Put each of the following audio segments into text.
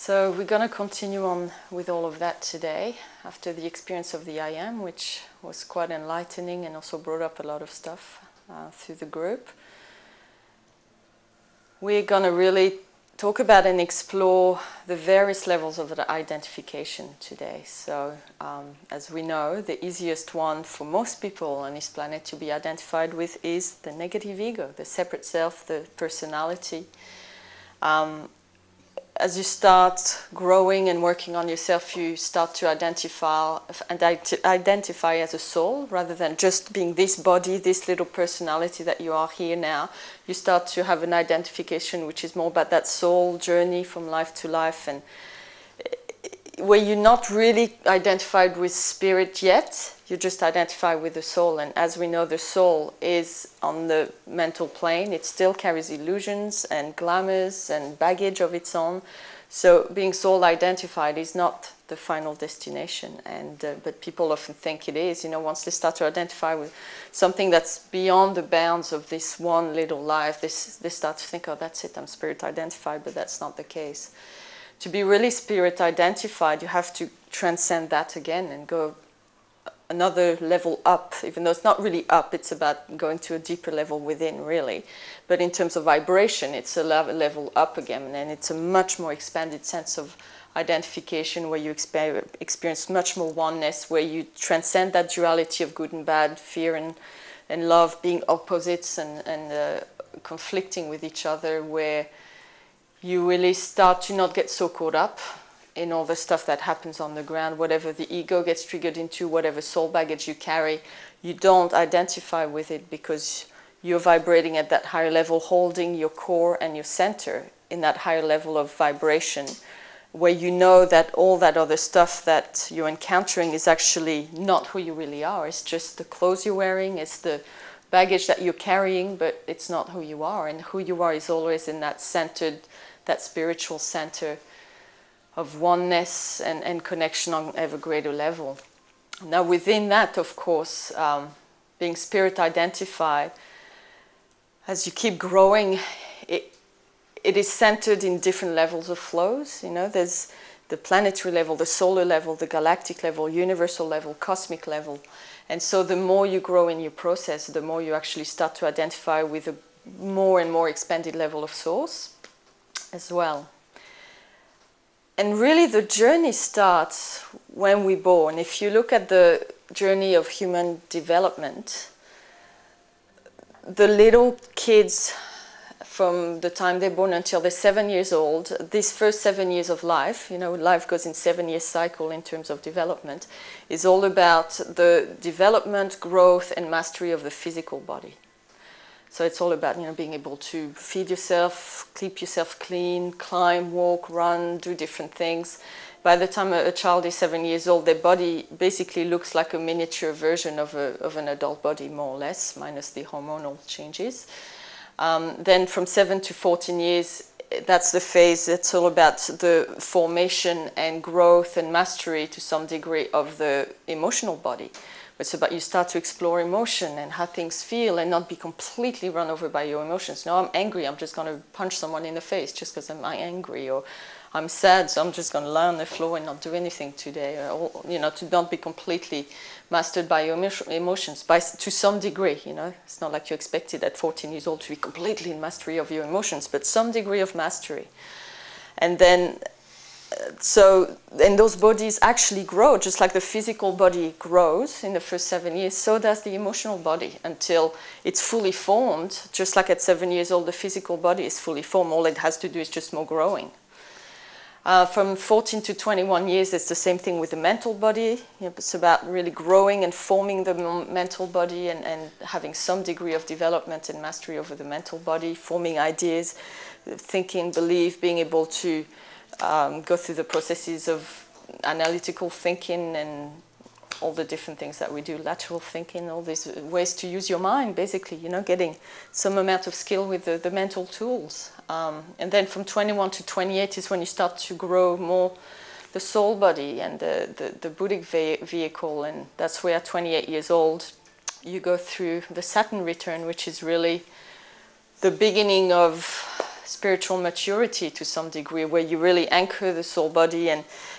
So we're going to continue on with all of that today after the experience of the I Am, which was quite enlightening and also brought up a lot of stuff through the group. We're going to really talk about and explore the various levels of the identification today. So as we know, the easiest one for most people on this planet to be identified with is the negative ego, the separate self, the personality. As you start growing and working on yourself, you start to identify as a soul rather than just being this body, this little personality that you are here now. You start to have an identification which is more about that soul journey from life to life, and where you're not really identified with spirit yet, you just identify with the soul. And as we know, the soul is on the mental plane. It still carries illusions and glamours and baggage of its own. So being soul identified is not the final destination. And but people often think it is. You know, once they start to identify with something that's beyond the bounds of this one little life, they start to think, oh, that's it, I'm spirit identified, but that's not the case. To be really spirit identified, you have to transcend that again and go another level up, even though it's not really up, it's about going to a deeper level within, really. But in terms of vibration, it's a level up again, and it's a much more expanded sense of identification where you experience much more oneness, where you transcend that duality of good and bad, fear and love being opposites and conflicting with each other, where you really start to not get so caught up in all the stuff that happens on the ground. Whatever the ego gets triggered into, whatever soul baggage you carry, you don't identify with it because you're vibrating at that higher level, holding your core and your center in that higher level of vibration, where you know that all that other stuff that you're encountering is actually not who you really are. It's just the clothes you're wearing, it's the baggage that you're carrying, but it's not who you are. And who you are is always in that centered, that spiritual center of oneness and connection on ever greater level. Now within that, of course, being spirit identified, as you keep growing, it is centered in different levels of flows. You know, there's the planetary level, the solar level, the galactic level, universal level, cosmic level. And so the more you grow in your process, the more you actually start to identify with a more and more expanded level of source as well. And really the journey starts when we're born. If you look at the journey of human development, the little kids from the time they're born until they're 7 years old, these first 7 years of life, you know, life goes in 7-year cycle in terms of development, is all about the development, growth and mastery of the physical body. So it's all about, you know, being able to feed yourself, keep yourself clean, climb, walk, run, do different things. By the time a child is 7 years old, their body basically looks like a miniature version of an adult body, more or less, minus the hormonal changes. Then from 7 to 14 years, that's the phase that's all about the formation and growth and mastery to some degree of the emotional body. It's about you start to explore emotion and how things feel and not be completely run over by your emotions. No, I'm angry, I'm just going to punch someone in the face just because I'm angry. Or I'm sad, so I'm just going to lie on the floor and not do anything today. Or, you know, to not be completely mastered by your emotions to some degree. You know, it's not like you're expected at 14 years old to be completely in mastery of your emotions, but some degree of mastery. And then and those bodies actually grow, just like the physical body grows in the first 7 years, so does the emotional body until it's fully formed. Just like at 7 years old, the physical body is fully formed. All it has to do is just more growing. From 14 to 21 years, it's the same thing with the mental body. You know, it's about really growing and forming the mental body and having some degree of development and mastery over the mental body, forming ideas, thinking, believe, being able to go through the processes of analytical thinking and all the different things that we do, lateral thinking, all these ways to use your mind, basically, you know, getting some amount of skill with the mental tools. And then from 21 to 28 is when you start to grow more the soul body and the Buddhic vehicle, and that's where at 28 years old you go through the Saturn return, which is really the beginning of spiritual maturity to some degree, where you really anchor the soul body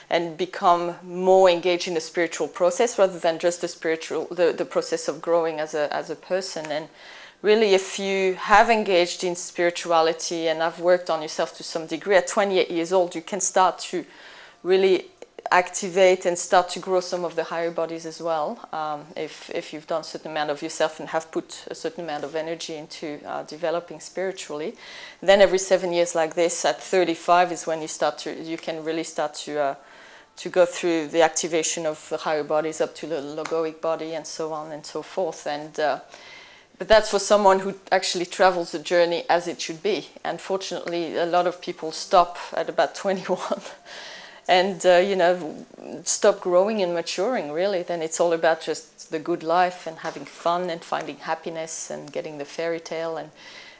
and become more engaged in the spiritual process rather than just the process of growing as a person. And really, if you have engaged in spirituality and have worked on yourself to some degree, at 28 years old, you can start to really activate and start to grow some of the higher bodies as well, if you've done a certain amount of yourself and have put a certain amount of energy into developing spiritually. Then every 7 years like this, at 35 is when you can really start to go through the activation of the higher bodies up to the logoic body and so on and so forth. And but that's for someone who actually travels the journey as it should be. Unfortunately, a lot of people stop at about 21 and, stop growing and maturing, really. Then it's all about just the good life and having fun and finding happiness and getting the fairy tale.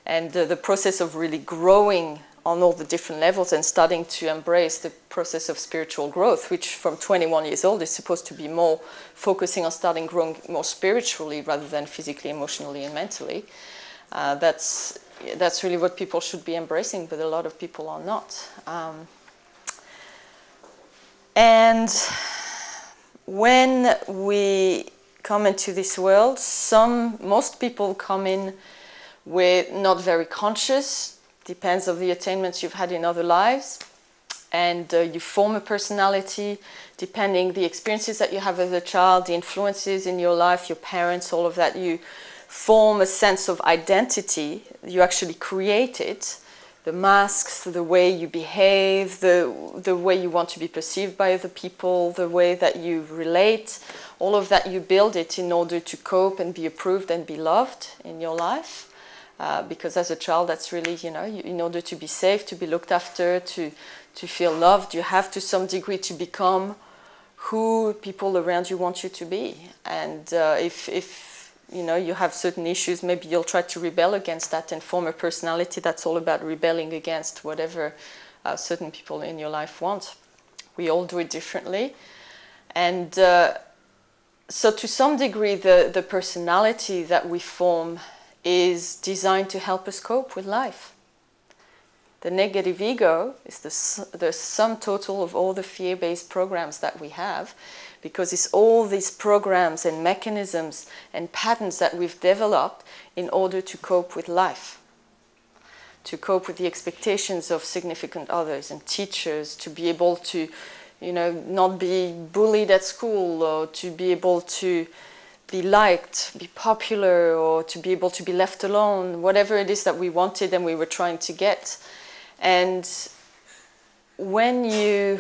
And the process of really growing on all the different levels and starting to embrace the process of spiritual growth, which from 21 years old is supposed to be more focusing on starting growing more spiritually rather than physically, emotionally, and mentally. That's really what people should be embracing, but a lot of people are not. And when we come into this world, most people come in with not very conscious, depends on the attainments you've had in other lives, and you form a personality depending the experiences that you have as a child, the influences in your life, your parents, all of that. You form a sense of identity. You actually create it. The masks, the way you behave, the way you want to be perceived by other people, the way that you relate, all of that, you build it in order to cope and be approved and be loved in your life. Because as a child, that's really, in order to be safe, to be looked after, to feel loved, you have to some degree to become who people around you want you to be. And if you have certain issues, maybe you'll try to rebel against that and form a personality that's all about rebelling against whatever certain people in your life want. We all do it differently. And so to some degree, the personality that we form is designed to help us cope with life. The negative ego is the sum total of all the fear-based programs that we have, because it's all these programs and mechanisms and patterns that we've developed in order to cope with life, to cope with the expectations of significant others and teachers, to be able to, not be bullied at school, or to be able to be liked, be popular, or to be able to be left alone, whatever it is that we wanted and we were trying to get. And when you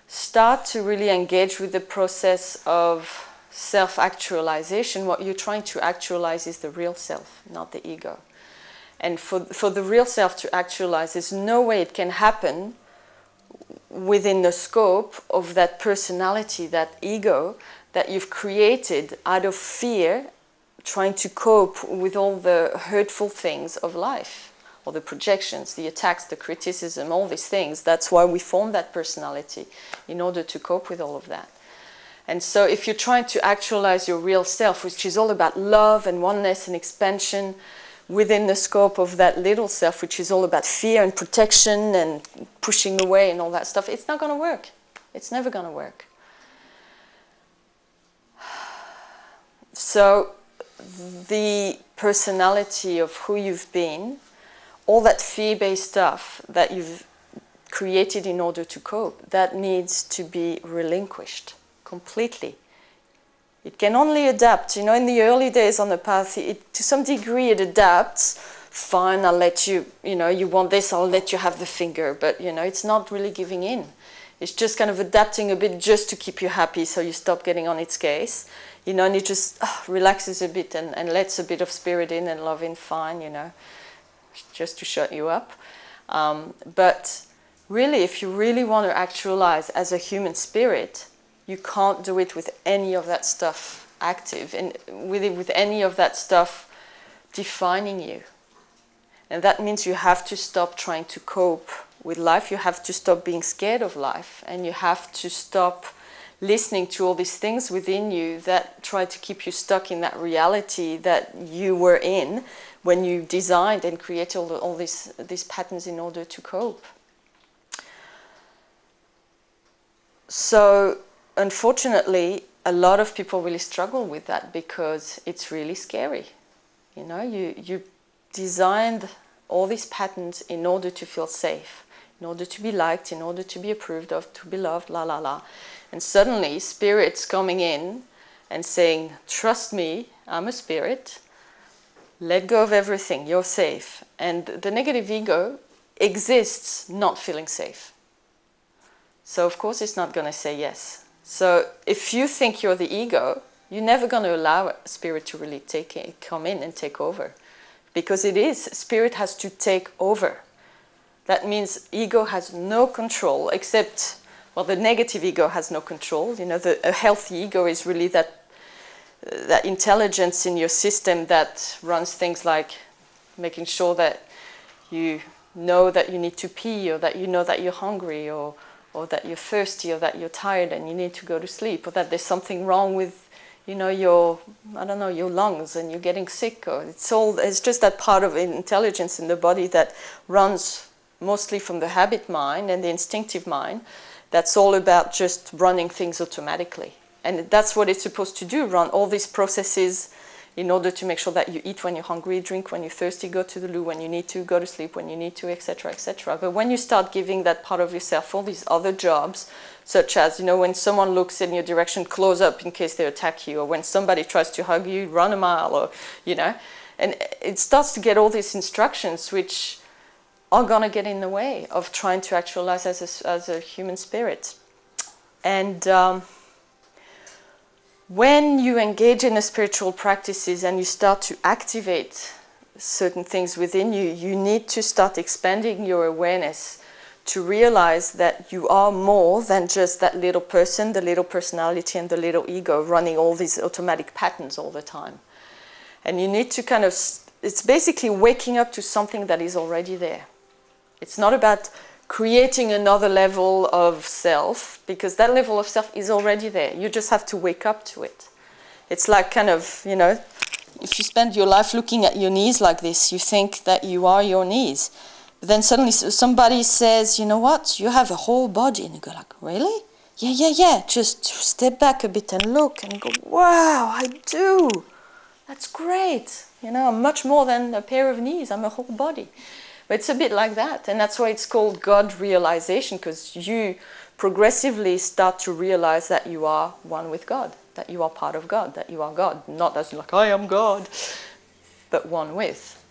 start to really engage with the process of self-actualization, what you're trying to actualize is the real self, not the ego. And for the real self to actualize, there's no way it can happen within the scope of that personality, that ego, that you've created out of fear, trying to cope with all the hurtful things of life, or the projections, the attacks, the criticism, all these things. That's why we form that personality, in order to cope with all of that. And so if you're trying to actualize your real self, which is all about love and oneness and expansion, within the scope of that little self, which is all about fear and protection and pushing away and all that stuff, it's not going to work. It's never going to work. So the personality of who you've been, all that fear-based stuff that you've created in order to cope, that needs to be relinquished completely. It can only adapt. In the early days on the path, to some degree it adapts. Fine, I'll let you, you want this, I'll let you have the finger. But, it's not really giving in. It's just kind of adapting a bit just to keep you happy, so you stop getting on its case. And it just relaxes a bit and lets a bit of spirit in and love in, fine, just to shut you up. But really, if you really want to actualize as a human spirit, you can't do it with any of that stuff active and with any of that stuff defining you. And that means you have to stop trying to cope with life. You have to stop being scared of life, and you have to stop listening to all these things within you that try to keep you stuck in that reality that you were in, when you designed and created all these patterns in order to cope. So unfortunately, a lot of people really struggle with that because it's really scary. You know, you designed all these patterns in order to feel safe, in order to be liked, in order to be approved of, to be loved, la la la. And suddenly spirit's coming in and saying, trust me, I'm a spirit, let go of everything, you're safe. And the negative ego exists not feeling safe. So of course it's not going to say yes. So if you think you're the ego, you're never going to allow spirit to really come in and take over. Because spirit has to take over. That means ego has no control except, well, the negative ego has no control. You know, a healthy ego is really that intelligence in your system that runs things like making sure that you know that you need to pee, or that you know that you're hungry, or that you're thirsty, or that you're tired and you need to go to sleep, or that there's something wrong with, you know, your lungs and you're getting sick. Or it's just that part of intelligence in the body that runs mostly from the habit mind and the instinctive mind. That's all about just running things automatically. And that's what it's supposed to do, run all these processes in order to make sure that you eat when you're hungry, drink when you're thirsty, go to the loo when you need to, go to sleep when you need to, etc., etc. But when you start giving that part of yourself all these other jobs, such as, you know, when someone looks in your direction, close up in case they attack you, or when somebody tries to hug you, run a mile, or, you know, and it starts to get all these instructions which are going to get in the way of trying to actualize as a human spirit. And when you engage in the spiritual practices and you start to activate certain things within you, you need to start expanding your awareness to realize that you are more than just that little person, the little personality, and the little ego running all these automatic patterns all the time. And you need to kind of, it's basically waking up to something that is already there. It's not about creating another level of self, because that level of self is already there. You just have to wake up to it. It's like kind of, you know, if you spend your life looking at your knees like this, you think that you are your knees. But then suddenly somebody says, you know what, you have a whole body. And you go like, really? Yeah. Just step back a bit and look and go, wow, I do. That's great. You know, I'm much more than a pair of knees. I'm a whole body. But it's a bit like that. And that's why it's called God realization, because you progressively start to realize that you are one with God, that you are part of God, that you are God. Not as like, I am God, but one with.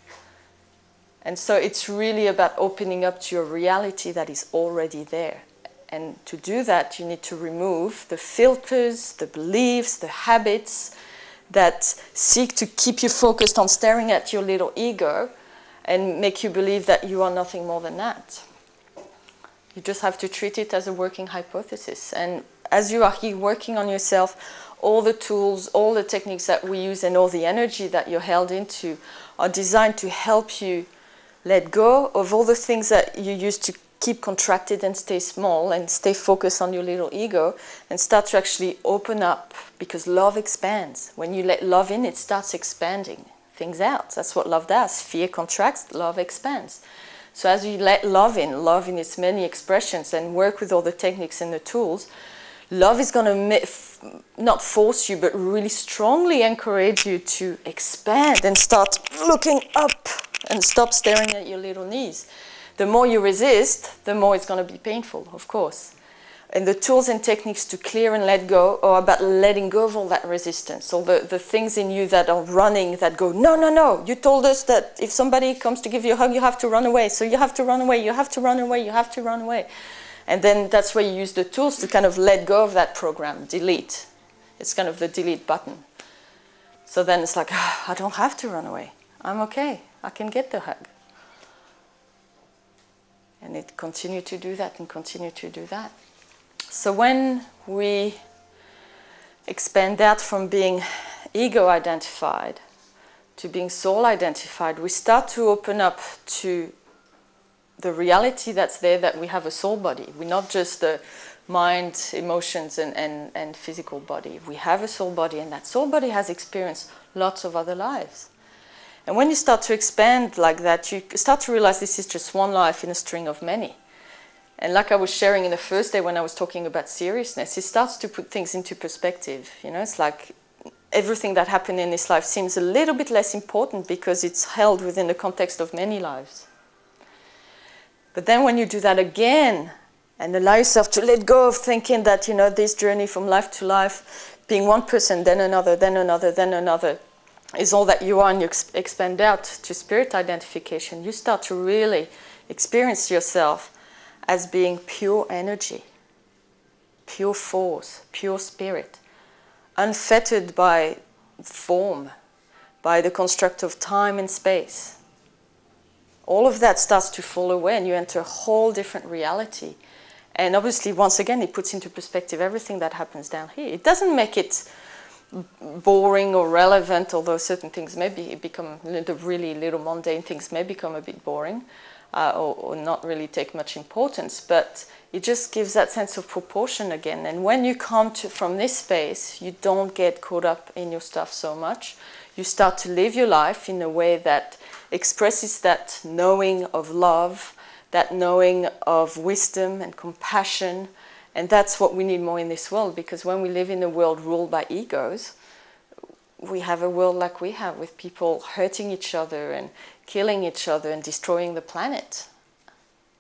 And so it's really about opening up to your reality that is already there. And to do that, you need to remove the filters, the beliefs, the habits that seek to keep you focused on staring at your little ego and make you believe that you are nothing more than that. You just have to treat it as a working hypothesis. And as you are here working on yourself, all the tools, all the techniques that we use, and all the energy that you're held into are designed to help you let go of all the things that you used to keep contracted and stay small and stay focused on your little ego, and start to actually open up, because love expands. When you let love in, it starts expanding things out. That's what love does. Fear contracts, love expands. So as you let love in its many expressions, and work with all the techniques and the tools, love is going to not force you, but really strongly encourage you to expand and start looking up and stop staring at your little knees. The more you resist, the more it's going to be painful, of course. And the tools and techniques to clear and let go are about letting go of all that resistance, all the things in you that are running, that go, no, you told us that if somebody comes to give you a hug, you have to run away. So you have to run away, you have to run away, you have to run away. And then that's where you use the tools to kind of let go of that program, delete. It's kind of the delete button. So then it's like, I don't have to run away. I'm okay. I can get the hug. And it continue to do that and continue to do that. So when we expand out from being ego-identified to being soul-identified, we start to open up to the reality that's there, that we have a soul body. We're not just the mind, emotions, and physical body. We have a soul body, and that soul body has experienced lots of other lives. And when you start to expand like that, you start to realize this is just one life in a string of many. And like I was sharing in the first day when I was talking about seriousness, it starts to put things into perspective. You know, it's like everything that happened in this life seems a little bit less important because it's held within the context of many lives. But then when you do that again and allow yourself to let go of thinking that, you know, this journey from life to life, being one person, then another, then another, then another, is all that you are, and you expand out to spirit identification, you start to really experience yourself as being pure energy, pure force, pure spirit, unfettered by form, by the construct of time and space. All of that starts to fall away and you enter a whole different reality. And obviously, once again, it puts into perspective everything that happens down here. It doesn't make it boring or relevant, although certain things maybe become, the really little mundane things may become a bit boring. Or not really take much importance, but it just gives that sense of proportion again. And when you come from this space, you don't get caught up in your stuff so much. You start to live your life in a way that expresses that knowing of love, that knowing of wisdom and compassion. And that's what we need more in this world, because when we live in a world ruled by egos, we have a world like we have, with people hurting each other and killing each other and destroying the planet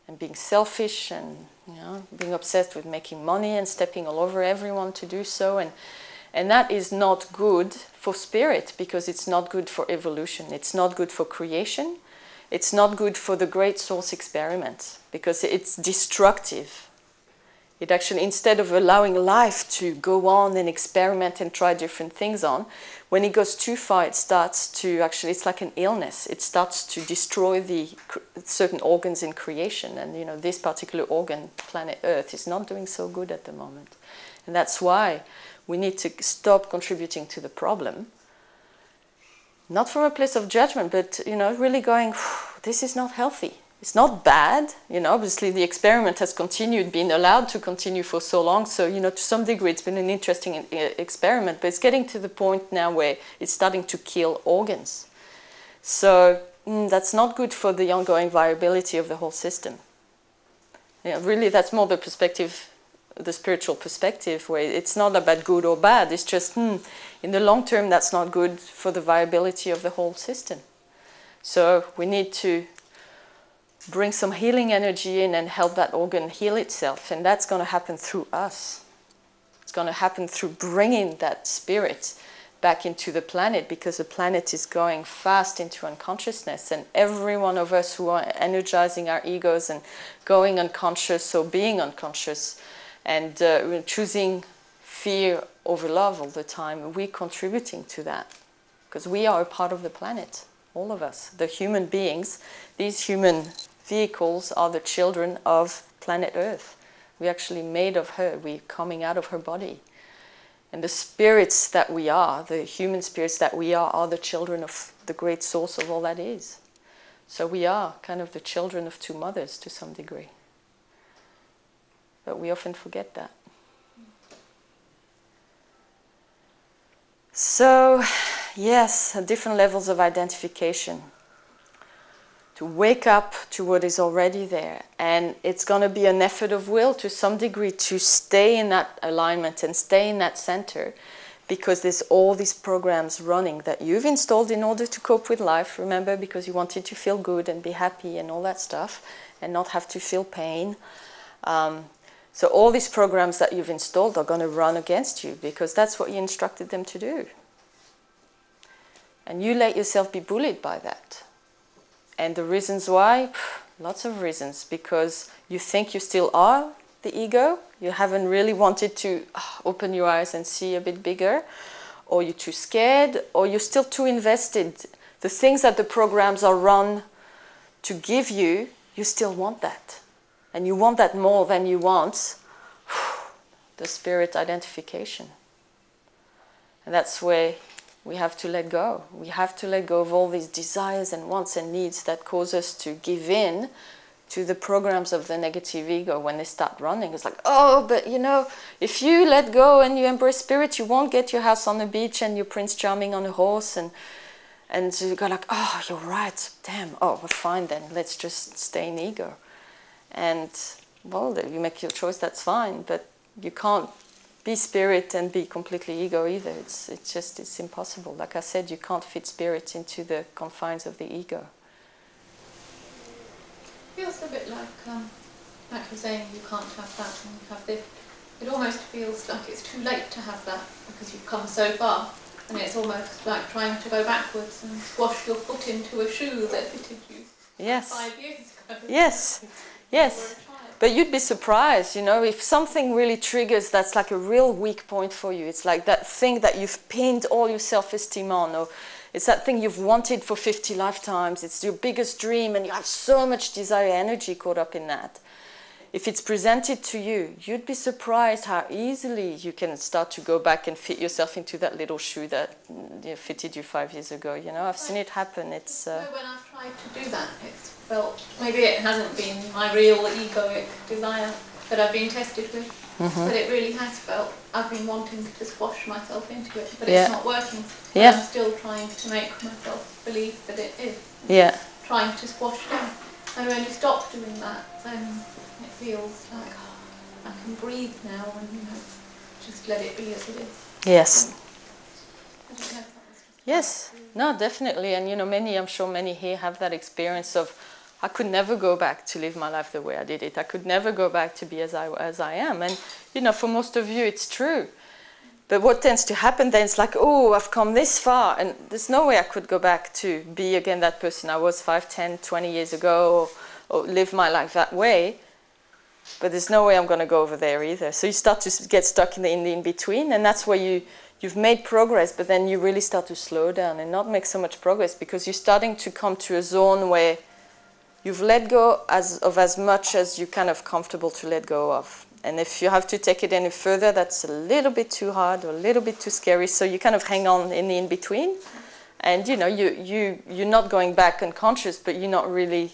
and being selfish and, you know, being obsessed with making money and stepping all over everyone to do so. And that is not good for spirit, because it's not good for evolution. It's not good for creation. It's not good for the great source experiment, because it's destructive. It actually, instead of allowing life to go on and experiment and try different things on, when it goes too far, it starts to actually, it's like an illness. It starts to destroy the certain organs in creation. And, you know, this particular organ, planet Earth, is not doing so good at the moment. And that's why we need to stop contributing to the problem. Not from a place of judgment, but, you know, really going, this is not healthy. It's not bad, you know, obviously the experiment has continued, been allowed to continue for so long, so, you know, to some degree it's been an interesting experiment, but it's getting to the point now where it's starting to kill organs. So that's not good for the ongoing viability of the whole system. You know, really, that's more the perspective, the spiritual perspective, where it's not about good or bad, it's just, in the long term, that's not good for the viability of the whole system. So we need to bring some healing energy in and help that organ heal itself. And that's going to happen through us. It's going to happen through bringing that spirit back into the planet, because the planet is going fast into unconsciousness. And every one of us who are energizing our egos and going unconscious or being unconscious and choosing fear over love all the time, we're contributing to that. Because we are a part of the planet, all of us. The human beings, these human vehicles are the children of planet Earth. We're actually made of her. We're coming out of her body. And the spirits that we are, the human spirits that we are the children of the great source of all that is. So we are kind of the children of two mothers to some degree. But we often forget that. So, yes, different levels of identification. To wake up to what is already there. And it's going to be an effort of will to some degree to stay in that alignment and stay in that center, because there's all these programs running that you've installed in order to cope with life, remember, because you wanted to feel good and be happy and all that stuff and not have to feel pain. So all these programs that you've installed are going to run against you, because that's what you instructed them to do. And you let yourself be bullied by that. And the reasons why? Lots of reasons. Because you think you still are the ego. You haven't really wanted to open your eyes and see a bit bigger. Or you're too scared. Or you're still too invested. The things that the programs are run to give you, you still want that. And you want that more than you want the spirit identification. And that's where we have to let go. We have to let go of all these desires and wants and needs that cause us to give in to the programs of the negative ego when they start running. It's like, oh, but you know, if you let go and you embrace spirit, you won't get your house on the beach and your Prince Charming on a horse. And And you go like, oh, you're right, damn, oh, well, fine then, let's just stay in ego. And, well, you make your choice, that's fine, but you can't be spirit and be completely ego either. It's impossible. Like I said, you can't fit spirit into the confines of the ego. It feels a bit like you're saying you can't have that and you have this. It almost feels like it's too late to have that because you've come so far. And it's almost like trying to go backwards and squash your foot into a shoe that fitted you 5 years ago. Yes, yes. But you'd be surprised, you know, if something really triggers that's like a real weak point for you. It's like that thing that you've pinned all your self-esteem on, or it's that thing you've wanted for 50 lifetimes. It's your biggest dream and you have so much desire energy caught up in that. If it's presented to you, you'd be surprised how easily you can start to go back and fit yourself into that little shoe that fitted you 5 years ago. You know, I've seen it happen. It's when I've tried to do that, it's felt, maybe it hasn't been my real egoic desire that I've been tested with, but it really has felt, I've been wanting to squash myself into it, but it's not working. I'm still trying to make myself believe that it is. Trying to squash down. And when you stop doing that, then it feels like, oh, I can breathe now and, you know, just let it be as it is. Yes. I don't know if that was just yes. No, definitely. And, you know, I'm sure many here have that experience of, I could never go back to live my life the way I did it. I could never go back to be as I am. And, you know, for most of you, it's true. But what tends to happen then is like, oh, I've come this far, and there's no way I could go back to be again that person I was 5, 10, 20 years ago, or live my life that way. But there's no way I'm going to go over there either. So you start to get stuck in the in-between, and that's where you've made progress, but then you really start to slow down and not make so much progress because you're starting to come to a zone where you've let go of as much as you're kind of comfortable to let go of. And if you have to take it any further, that's a little bit too hard or a little bit too scary. So you kind of hang on in the in-between. And, you know, you're not going back unconscious, but you're not really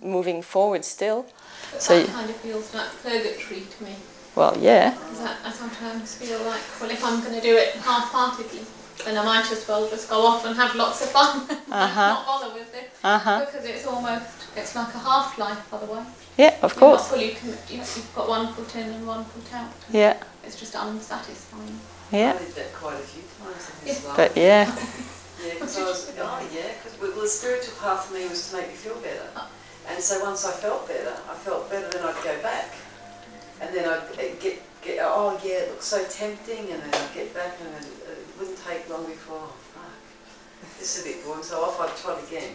moving forward still. But so that kind of feels like purgatory to me. Well, yeah. I sometimes feel like, well, if I'm going to do it half-heartedly, then I might as well just go off and have lots of fun and not bother with it. Because it's almost, it's like a half-life otherwise. Yeah, of course. You're not fully, you've got one foot in and one foot out. Yeah. It's just unsatisfying. Yeah. I did that quite a few times in this life. But yeah. Yeah, because because the spiritual path for me was to make me feel better. And so once I felt better, then I'd go back. And then I'd get oh yeah, it looks so tempting, and then I'd get back, and it wouldn't take long before, oh fuck, this is a bit boring, so off I'd try it again.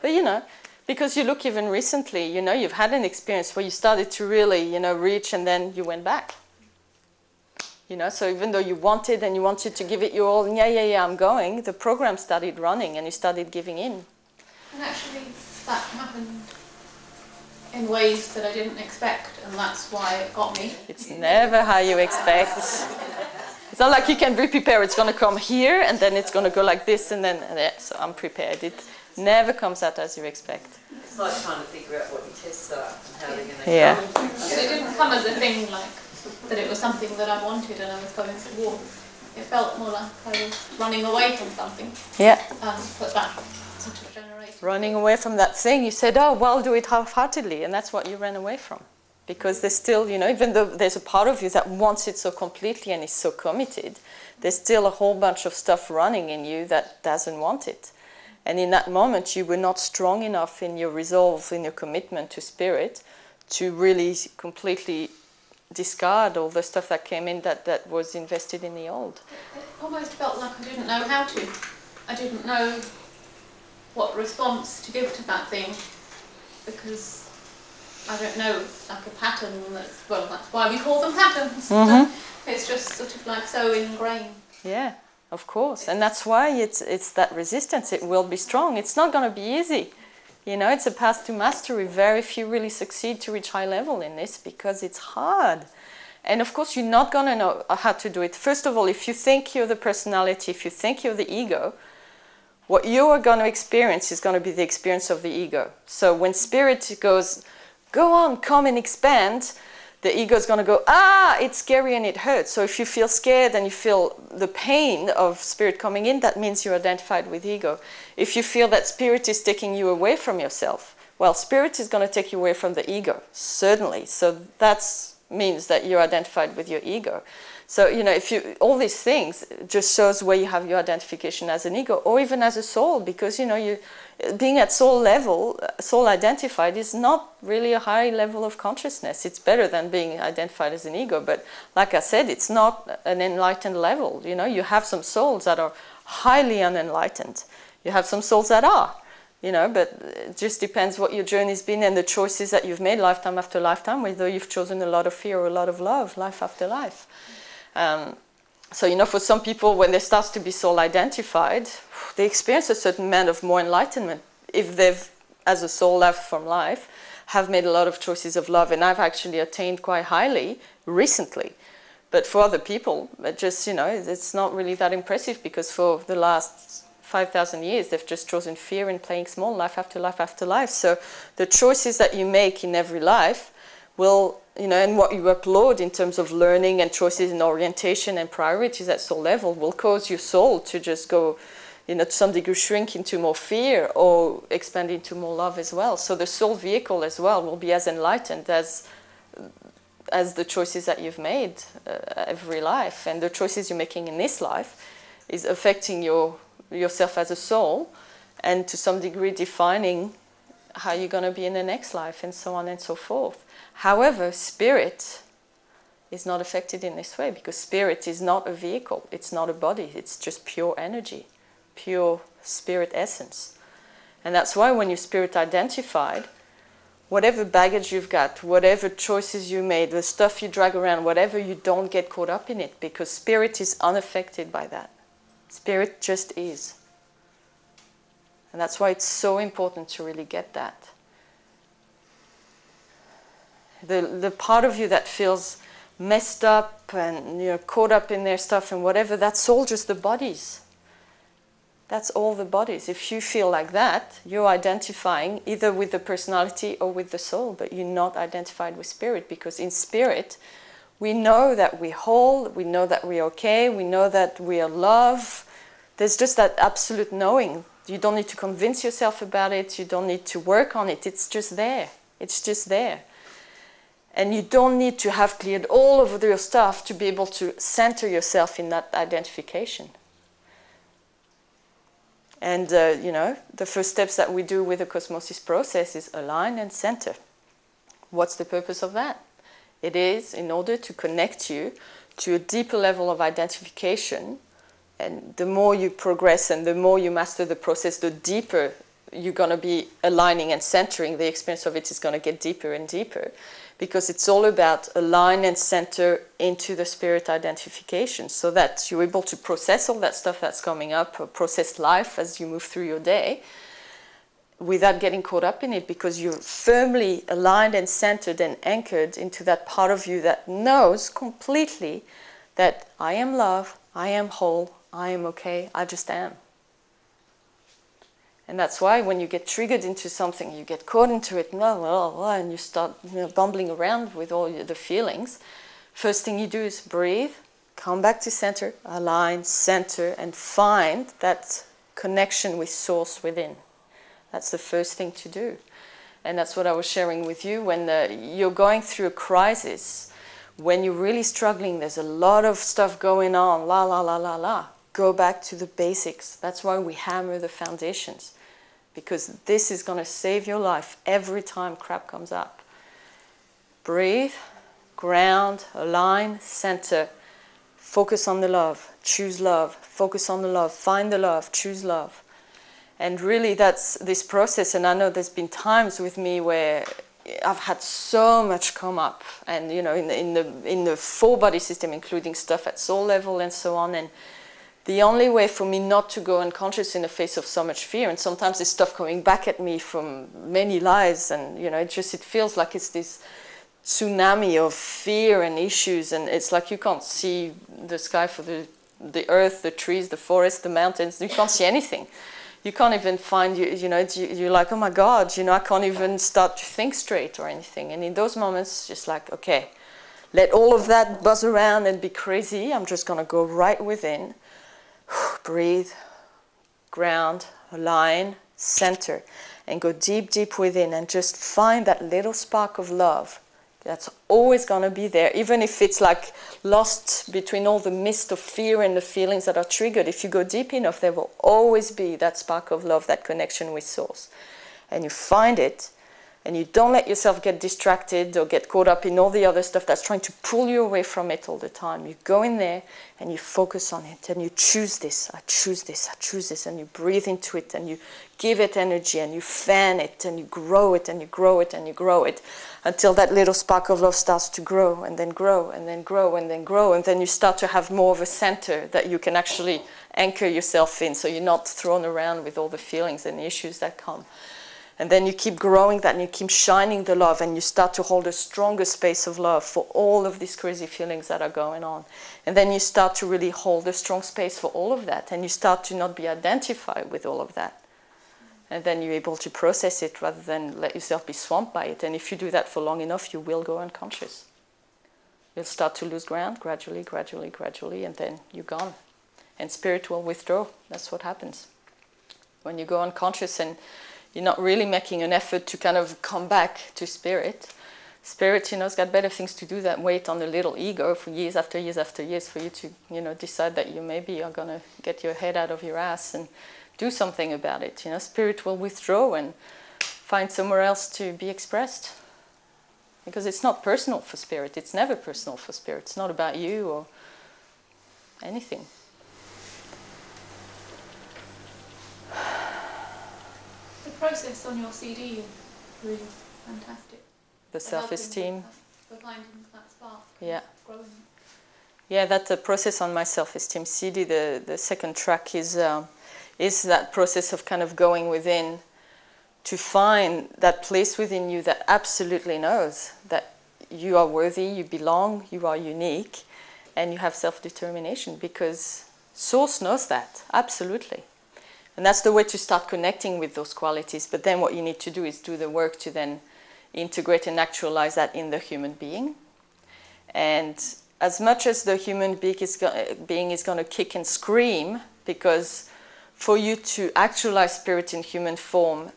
But you know, because you look even recently, you know, you've had an experience where you started to really, you know, reach, and then you went back. You know, so even though you wanted to give it your all, and yeah, I'm going, the program started running and you started giving in. And actually, that happened in ways that I didn't expect, and that's why it got me. It's never how you expect. It's not like you can be prepared, it's going to come here, and then it's going to go like this, and then, so I'm prepared. It never comes out as you expect. It's like trying to figure out what your tests are and how they're going to come. So it didn't come as a thing like that it was something that I wanted and I was going towards. It felt more like I was running away from something. Yeah. But that sort of generated. Running away from that thing, you said, oh, well, I'll do it half-heartedly, and that's what you ran away from. Because there's still, you know, even though there's a part of you that wants it so completely and is so committed, there's still a whole bunch of stuff running in you that doesn't want it. And in that moment, you were not strong enough in your resolve, in your commitment to spirit, to really completely discard all the stuff that came in that was invested in the old. It almost felt like I didn't know how to. I didn't know what response to give to that thing, because I don't know, it's like a pattern that's, well, that's why we call them patterns. It's just sort of like so ingrained. Yeah, of course. And that's why it's that resistance. It will be strong. It's not going to be easy. You know, it's a path to mastery. Very few really succeed to reach high level in this because it's hard. And of course, you're not going to know how to do it. First of all, if you think you're the personality, if you think you're the ego, what you are going to experience is going to be the experience of the ego. So when spirit goes, go on, come and expand, the ego is going to go, ah, it's scary and it hurts. So if you feel scared and you feel the pain of spirit coming in, that means you're identified with ego. If you feel that spirit is taking you away from yourself, well, spirit is going to take you away from the ego, certainly. So that means that you're identified with your ego. So, you know, if you, all these things just shows where you have your identification as an ego or even as a soul, because, you know, you being at soul level, soul identified is not really a high level of consciousness. It's better than being identified as an ego. But like I said, it's not an enlightened level. You know, you have some souls that are highly unenlightened. You have some souls that are, you know, but it just depends what your journey's been and the choices that you've made lifetime after lifetime, whether you've chosen a lot of fear or a lot of love, life after life. So, you know, for some people, when they start to be soul identified, they experience a certain amount of more enlightenment if they've, as a soul left from life, have made a lot of choices of love. And I've actually attained quite highly recently. But for other people, it just, you know, it's not really that impressive, because for the last 5,000 years, they've just chosen fear and playing small, life after life after life. So the choices that you make in every life will, you know, and what you upload in terms of learning and choices and orientation and priorities at soul level will cause your soul to just go, you know, to some degree shrink into more fear or expand into more love as well. So the soul vehicle as well will be as enlightened as the choices that you've made every life. And the choices you're making in this life is affecting yourself as a soul, and to some degree defining how you're going to be in the next life, and so on and so forth. However, spirit is not affected in this way, because spirit is not a vehicle, it's not a body, it's just pure energy, pure spirit essence. And that's why when you're spirit identified, whatever baggage you've got, whatever choices you made, the stuff you drag around, whatever, you don't get caught up in it, because spirit is unaffected by that. Spirit just is. And that's why it's so important to really get that. The part of you that feels messed up and you're caught up in their stuff and whatever, that's all just the bodies. That's all the bodies. If you feel like that, you're identifying either with the personality or with the soul, but you're not identified with spirit, because in spirit, we know that we're whole, we know that we're okay, we know that we are love. There's just that absolute knowing. You don't need to convince yourself about it, you don't need to work on it, it's just there. It's just there. And you don't need to have cleared all of your stuff to be able to center yourself in that identification. And, you know, the first steps that we do with the Cosmosis process is align and center. What's the purpose of that? It is in order to connect you to a deeper level of identification. And the more you progress and the more you master the process, the deeper you're going to be aligning and centering. The experience of it is going to get deeper and deeper, because it's all about align and center into the spirit identification, so that you're able to process all that stuff that's coming up, or process life as you move through your day without getting caught up in it, because you're firmly aligned and centered and anchored into that part of you that knows completely that I am love, I am whole, I am okay, I just am. And that's why when you get triggered into something, you get caught into it, and you start, you know, bumbling around with all the feelings, first thing you do is breathe, come back to center, align, center, and find that connection with source within. That's the first thing to do. And that's what I was sharing with you. When you're going through a crisis, when you're really struggling, there's a lot of stuff going on, la, la, la, la, la. Go back to the basics. That's why we hammer the foundations, because this is going to save your life every time crap comes up. Breathe, ground, align, center, focus on the love, choose love, focus on the love, find the love, choose love. And really that's this process. And I know there's been times with me where I've had so much come up, and, you know, in the full body system, including stuff at soul level and so on. And the only way for me not to go unconscious in the face of so much fear, and sometimes there's stuff coming back at me from many lives, and, you know, it feels like it's this tsunami of fear and issues, and it's like you can't see the sky for the earth, the trees, the forest, the mountains. You can't see anything. You can't even find, you know, you're like, oh my God, you know, I can't even start to think straight or anything. And in those moments, just like, okay, let all of that buzz around and be crazy. I'm just going to go right within. Breathe, ground, align, center, and go deep, deep within and just find that little spark of love that's always going to be there, even if it's like lost between all the mist of fear and the feelings that are triggered. If you go deep enough, there will always be that spark of love, that connection with Source. And you find it, and you don't let yourself get distracted or get caught up in all the other stuff that's trying to pull you away from it all the time. You go in there and you focus on it and you choose this, I choose this, I choose this, and you breathe into it and you give it energy and you fan it and you grow it and you grow it and you grow it until that little spark of love starts to grow and then grow and then grow and then grow, and then you start to have more of a center that you can actually anchor yourself in, so you're not thrown around with all the feelings and the issues that come. And then you keep growing that and you keep shining the love, and you start to hold a stronger space of love for all of these crazy feelings that are going on. And then you start to really hold a strong space for all of that, and you start to not be identified with all of that. And then you're able to process it rather than let yourself be swamped by it. And if you do that for long enough, you will go unconscious. You'll start to lose ground gradually, gradually, gradually, and then you're gone. And spirit will withdraw. That's what happens. When you go unconscious and you're not really making an effort to kind of come back to spirit. Spirit, you know, has got better things to do than wait on the little ego for years after years after years for you to, you know, decide that you maybe are going to get your head out of your ass and do something about it. You know, spirit will withdraw and find somewhere else to be expressed. Because it's not personal for spirit. It's never personal for spirit. It's not about you or anything. The process on your CD is really fantastic. The self-esteem. For finding that spark. Yeah. Growing. Yeah, that's a process on my self-esteem CD. The second track is that process of kind of going within to find that place within you that absolutely knows that you are worthy, you belong, you are unique, and you have self-determination, because Source knows that, absolutely. And that's the way to start connecting with those qualities. But then what you need to do is do the work to then integrate and actualize that in the human being. And as much as the human being is going to kick and scream, because for you to actualize spirit in human form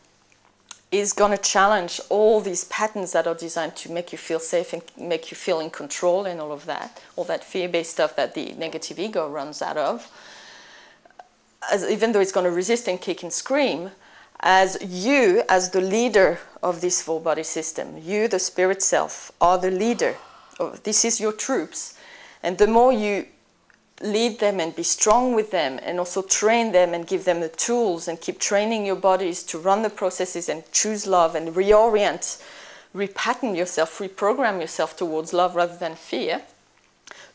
is going to challenge all these patterns that are designed to make you feel safe and make you feel in control and all that fear-based stuff that the negative ego runs out of. Even though it's going to resist and kick and scream, as you, as the leader of this full body system, you, the spirit self, are the leader. This is your troops. And the more you lead them and be strong with them and also train them and give them the tools and keep training your bodies to run the processes and choose love and reorient, repattern yourself, reprogram yourself towards love rather than fear,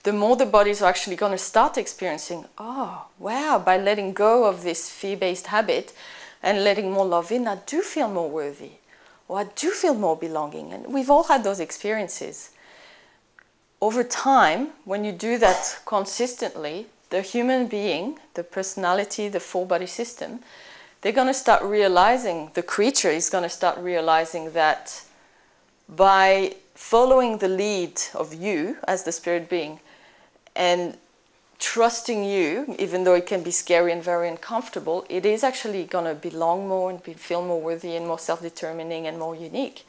the more the bodies are actually going to start experiencing, oh, wow, by letting go of this fear-based habit and letting more love in, I do feel more worthy, or I do feel more belonging. And we've all had those experiences. Over time, when you do that consistently, the human being, the personality, the full body system, they're going to start realizing, the creature is going to start realizing that by following the lead of you as the spirit being, and trusting you, even though it can be scary and very uncomfortable, it is actually going to belong more and feel more worthy and more self-determining and more unique.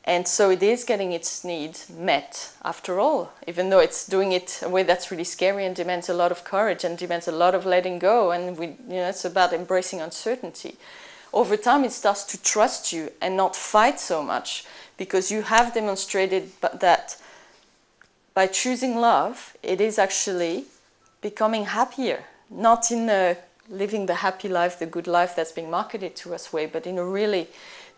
And so it is getting its needs met after all, even though it's doing it in a way that's really scary and demands a lot of courage and demands a lot of letting go. And it's about embracing uncertainty. Over time, it starts to trust you and not fight so much, because you have demonstrated that by choosing love, it is actually becoming happier, not in living the happy life, the good life that's being marketed to us way, but in a really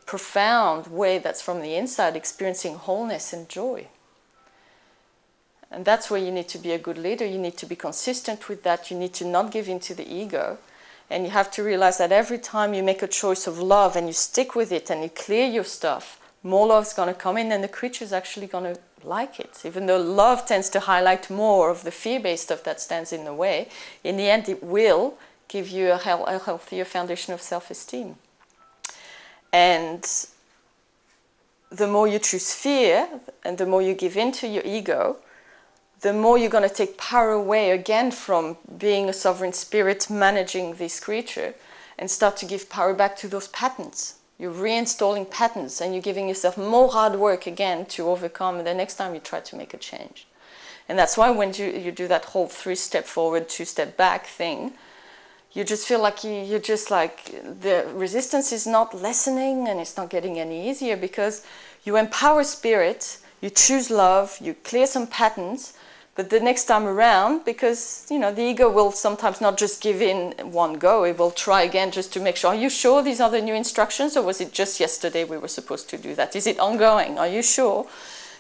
profound way that's from the inside, experiencing wholeness and joy. And that's where you need to be a good leader. You need to be consistent with that. You need to not give in to the ego. And you have to realize that every time you make a choice of love and you stick with it and you clear your stuff, more love is going to come in and the creature is actually going to like it. Even though love tends to highlight more of the fear-based stuff that stands in the way, in the end it will give you a healthier foundation of self-esteem. And the more you choose fear and the more you give in to your ego, the more you're going to take power away again from being a sovereign spirit managing this creature and start to give power back to those patterns. You're reinstalling patterns and you're giving yourself more hard work again to overcome the next time you try to make a change. And that's why when you do that whole 3-step forward, 2-step back thing, you just feel like you're just like the resistance is not lessening and it's not getting any easier, because you empower spirit, you choose love, you clear some patterns, but the next time around, because the ego will sometimes not just give in one go, it will try again just to make sure, are you sure these are the new instructions, or was it just yesterday we were supposed to do that? Is it ongoing? Are you sure?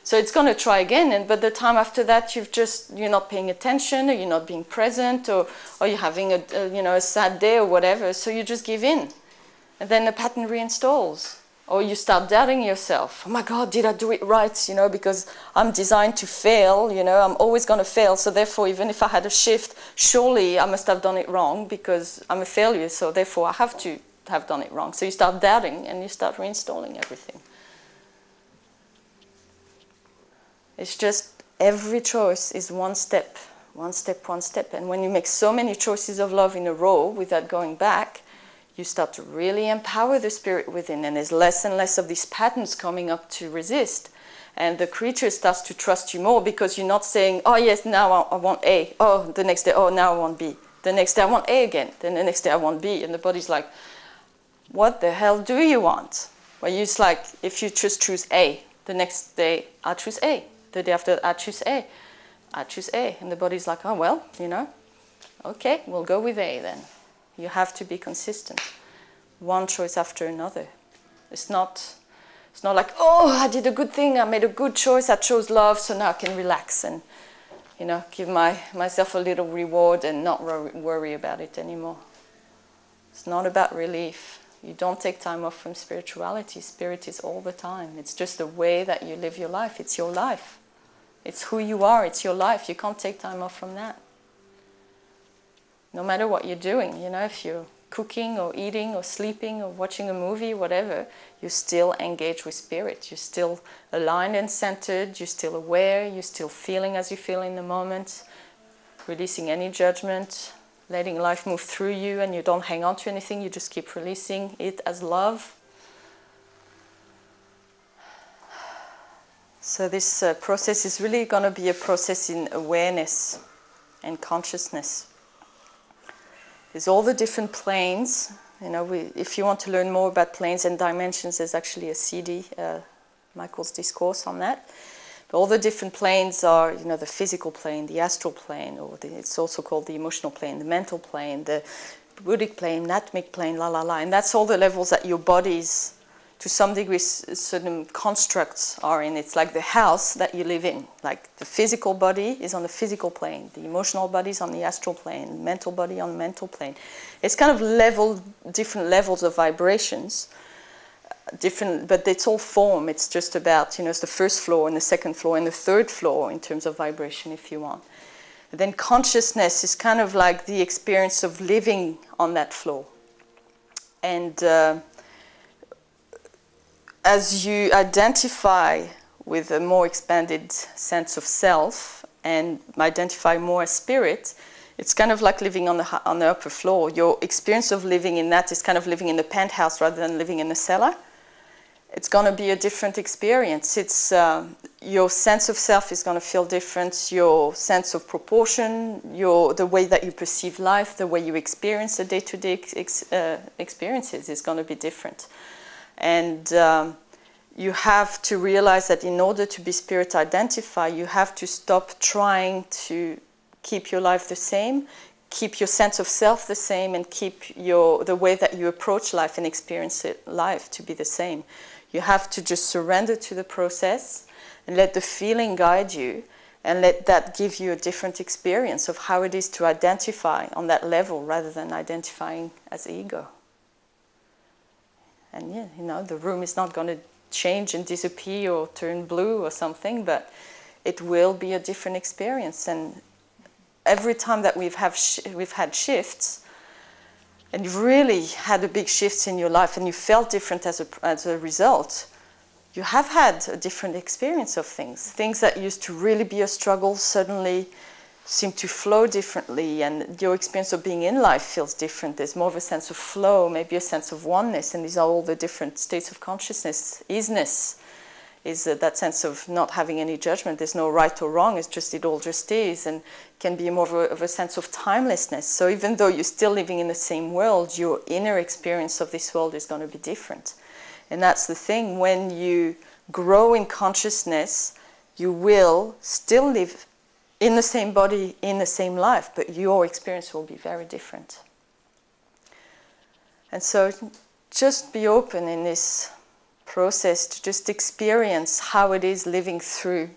So it's going to try again, but the time after that you're not paying attention, or you're not being present, or you're having a sad day or whatever, so you just give in. And then the pattern reinstalls. Or you start doubting yourself. Oh my God, did I do it right? Because I'm designed to fail, I'm always going to fail. So therefore, even if I had a shift, surely I must have done it wrong because I'm a failure. So therefore, I have to have done it wrong. So you start doubting and you start reinstalling everything. It's just every choice is one step, one step, one step. And when you make so many choices of love in a row without going back, you start to really empower the spirit within, and there's less and less of these patterns coming up to resist. And the creature starts to trust you more, because you're not saying, oh yes, now I want A. Oh, the next day, oh, now I want B. The next day I want A again. Then the next day I want B. And the body's like, what the hell do you want? Well, it's like, if you just choose A, the next day I choose A. The day after I choose A. I choose A. And the body's like, oh, well, okay, we'll go with A then. You have to be consistent, one choice after another. It's not like, oh, I did a good thing, I made a good choice, I chose love, so now I can relax and, give myself a little reward and not worry about it anymore. It's not about relief. You don't take time off from spirituality. Spirit is all the time. It's just the way that you live your life. It's your life. It's who you are. It's your life. You can't take time off from that. No matter what you're doing, if you're cooking or eating or sleeping or watching a movie, whatever, you still engage with spirit. You're still aligned and centered. You're still aware. You're still feeling as you feel in the moment, releasing any judgment, letting life move through you, and you don't hang on to anything. You just keep releasing it as love. So this process is really going to be a process in awareness and consciousness. There's all the different planes. If you want to learn more about planes and dimensions, there's actually a CD, Michael's discourse on that. But all the different planes are, the physical plane, the astral plane, or it's also called the emotional plane, the mental plane, the Buddhic plane, Atmic plane, and that's all the levels that your bodies, to some degree, certain constructs are in. It's like the house that you live in. Like the physical body is on the physical plane, the emotional body is on the astral plane, the mental body on the mental plane. It's kind of different levels of vibrations, but it's all form. It's just about, it's the first floor and the second floor and the third floor in terms of vibration, if you want. And then consciousness is kind of like the experience of living on that floor. And as you identify with a more expanded sense of self and identify more as spirit, it's kind of like living on the upper floor. Your experience of living in that is kind of living in the penthouse rather than living in the cellar. It's going to be a different experience. It's your sense of self is going to feel different. Your sense of proportion, the way that you perceive life, the way you experience the day-to-day experiences is going to be different. And you have to realize that in order to be spirit identified, you have to stop trying to keep your life the same, keep your sense of self the same, and keep the way that you approach life and experience life to be the same. You have to just surrender to the process and let the feeling guide you, and let that give you a different experience of how it is to identify on that level rather than identifying as ego. And the room is not going to change and disappear or turn blue or something, but it will be a different experience. And every time that we've had shifts, and you've really had a big shift in your life and you felt different as a result, you have had a different experience of things. Things that used to really be a struggle suddenly seem to flow differently, and your experience of being in life feels different. There's more of a sense of flow, maybe a sense of oneness, and these are all the different states of consciousness. Isness is that sense of not having any judgment. There's no right or wrong, it's just, it all just is, and can be more of a sense of timelessness. So even though you're still living in the same world, your inner experience of this world is going to be different. And that's the thing, when you grow in consciousness, you will still live in the same body, in the same life, but your experience will be very different. And so just be open in this process to just experience how it is living through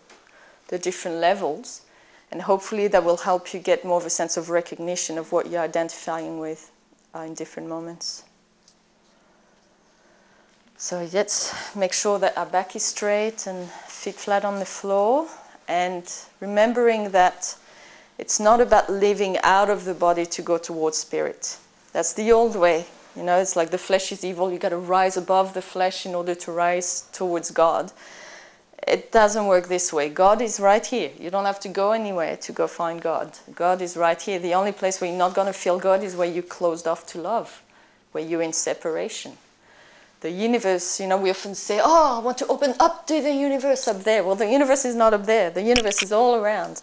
the different levels, and hopefully that will help you get more of a sense of recognition of what you're identifying with in different moments. So let's make sure that our back is straight and feet flat on the floor, and remembering that it's not about living out of the body to go towards spirit. That's the old way. You know, it's like the flesh is evil, you got to rise above the flesh in order to rise towards God. It doesn't work this way. God is right here. You don't have to go anywhere to go find God. God is right here. The only place where you're not going to feel God is where you're closed off to love, where you're in separation. The universe, you know, we often say, oh, I want to open up to the universe up there. Well, the universe is not up there. The universe is all around.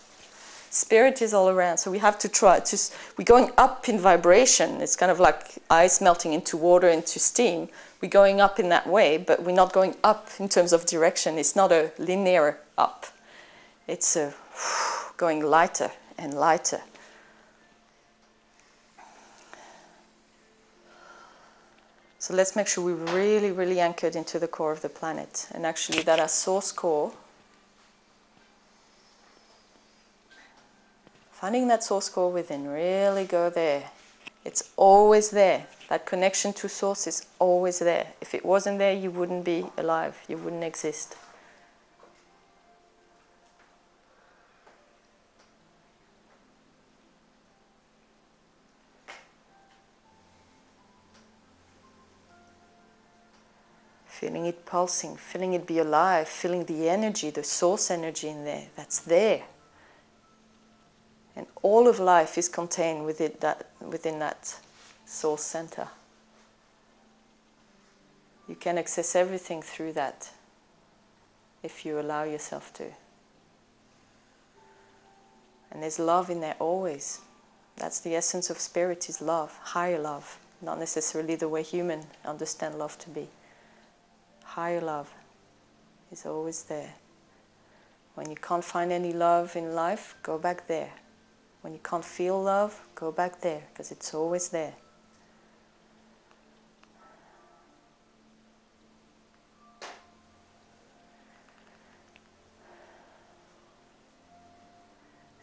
Spirit is all around. So we have to try to, we're going up in vibration. It's kind of like ice melting into water, into steam. We're going up in that way, but we're not going up in terms of direction. It's not a linear up. It's a going lighter and lighter. So let's make sure we're really, really anchored into the core of the planet. And actually that our source core, finding that source core within, really go there. It's always there. That connection to source is always there. If it wasn't there, you wouldn't be alive. You wouldn't exist. Feeling it pulsing, feeling it be alive, feeling the energy, the source energy in there. That's there. And all of life is contained within that source center. You can access everything through that if you allow yourself to. And there's love in there always. That's the essence of spirit, is love, higher love, not necessarily the way humans understand love to be. Higher love is always there. When you can't find any love in life, go back there. When you can't feel love, go back there, because it's always there.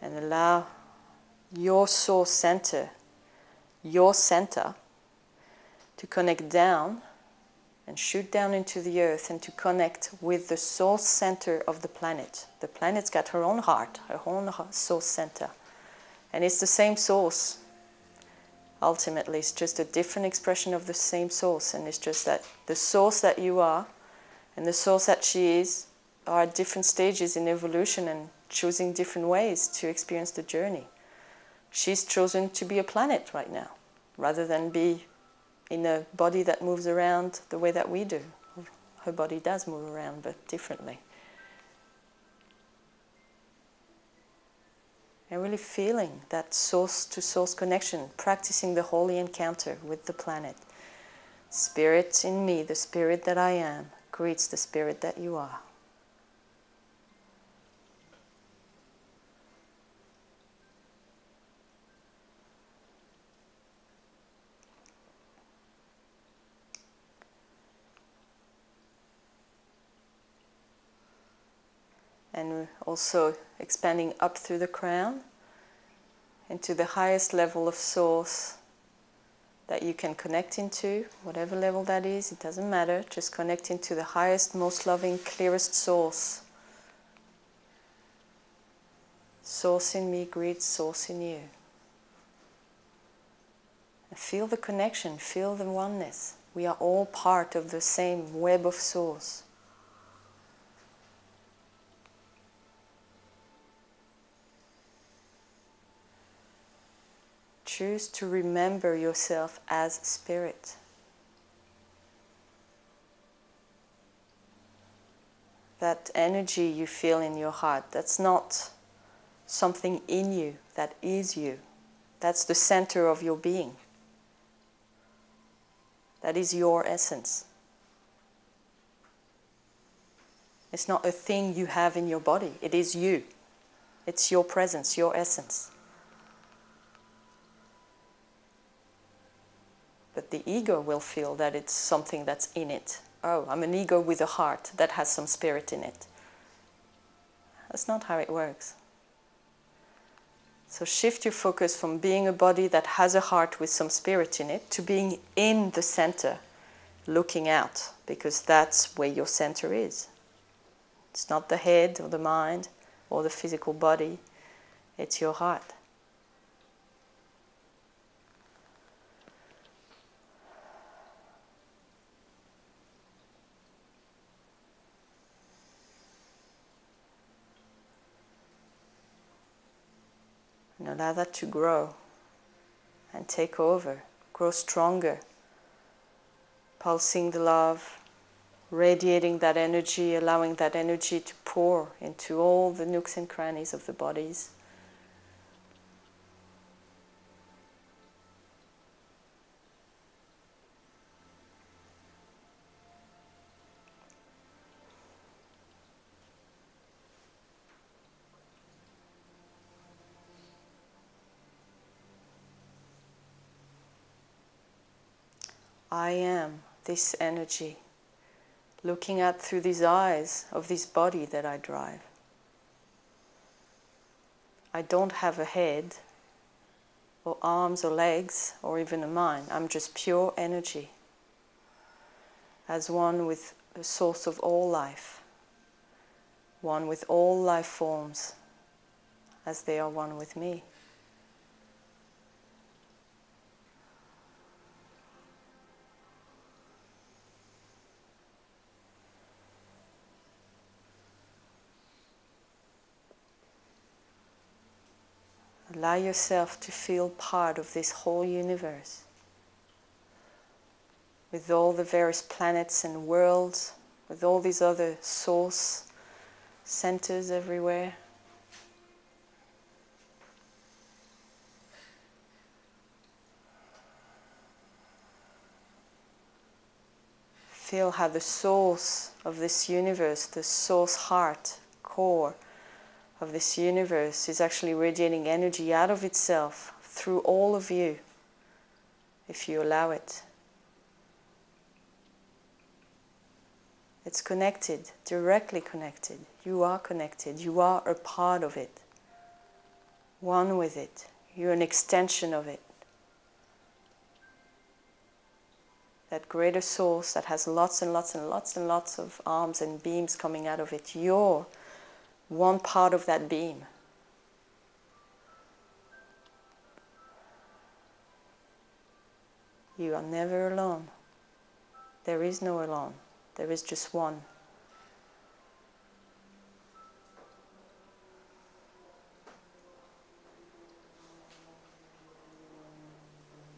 And allow your source center, your center, to connect down and shoot down into the earth, and to connect with the source center of the planet. The planet's got her own heart, her own source center. And it's the same source. Ultimately, it's just a different expression of the same source. And it's just that the source that you are and the source that she is are at different stages in evolution and choosing different ways to experience the journey. She's chosen to be a planet right now, rather than be in a body that moves around the way that we do. Her body does move around, but differently. And really feeling that source-to-source connection, practicing the holy encounter with the planet. Spirit in me, the spirit that I am, greets the spirit that you are. And also expanding up through the crown into the highest level of source that you can connect into, whatever level that is, it doesn't matter. Just connect into the highest, most loving, clearest source. Source in me greets source in you. And feel the connection, feel the oneness. We are all part of the same web of source. choose to remember yourself as spirit. That energy you feel in your heart, that's not something in you, that is you. That's the center of your being. That is your essence. It's not a thing you have in your body, it is you. It's your presence, your essence. But the ego will feel that it's something that's in it. Oh, I'm an ego with a heart that has some spirit in it. That's not how it works. So shift your focus from being a body that has a heart with some spirit in it to being in the center, looking out, because that's where your center is. It's not the head or the mind or the physical body, it's your heart. And allow that to grow and take over, grow stronger, pulsing the love, radiating that energy, allowing that energy to pour into all the nooks and crannies of the bodies. I am this energy, looking at through these eyes of this body that I drive. I don't have a head, or arms or legs, or even a mind. I'm just pure energy, as one with the source of all life, one with all life forms, as they are one with me. Allow yourself to feel part of this whole universe, with all the various planets and worlds, with all these other source centers everywhere. Feel how the source of this universe, the source heart, core of this universe is actually radiating energy out of itself through all of you, if you allow it. It's connected, directly connected. You are connected. You are a part of it, one with it. You're an extension of it. That greater source that has lots and lots and lots and lots of arms and beams coming out of it. You're one part of that beam. You are never alone. There is no alone. There is just one.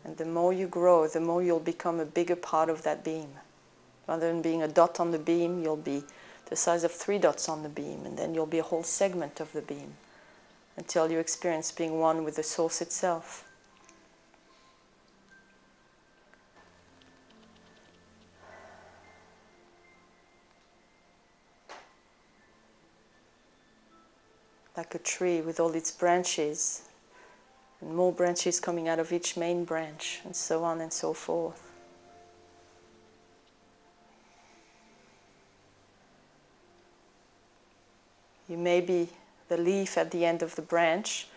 And the more you grow, the more you'll become a bigger part of that beam. Rather than being a dot on the beam, you'll be the size of 3 dots on the beam, and then you'll be a whole segment of the beam, until you experience being one with the source itself. Like a tree with all its branches, and more branches coming out of each main branch, and so on and so forth. You may be the leaf at the end of the branch,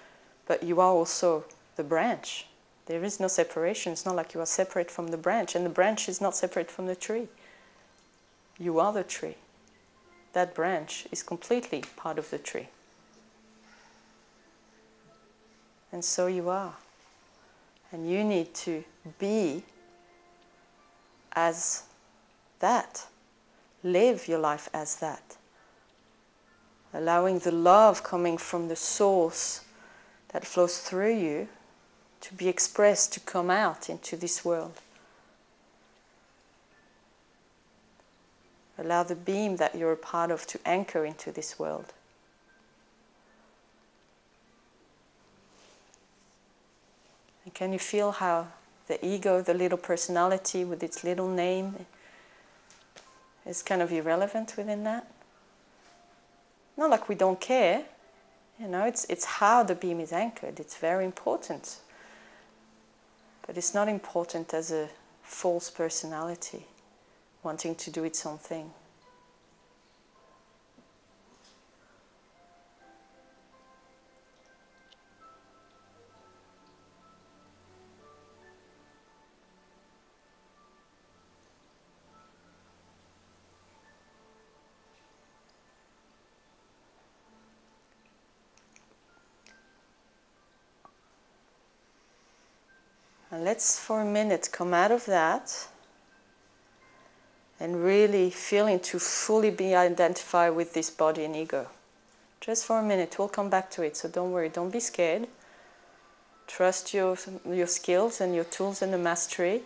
but you are also the branch. There is no separation. It's not like you are separate from the branch, and the branch is not separate from the tree. You are the tree. That branch is completely part of the tree. And so you are. And you need to be as that. Live your life as that. Allowing the love coming from the source that flows through you to be expressed, to come out into this world. Allow the beam that you're a part of to anchor into this world. And can you feel how the ego, the little personality with its little name, is kind of irrelevant within that? Not like we don't care. You know, it's how the beam is anchored. It's very important. But it's not important as a false personality wanting to do its own thing. And let's for a minute come out of that and really feeling to fully be identified with this body and ego. Just for a minute, we'll come back to it, so don't worry, don't be scared. Trust your skills and your tools and the mastery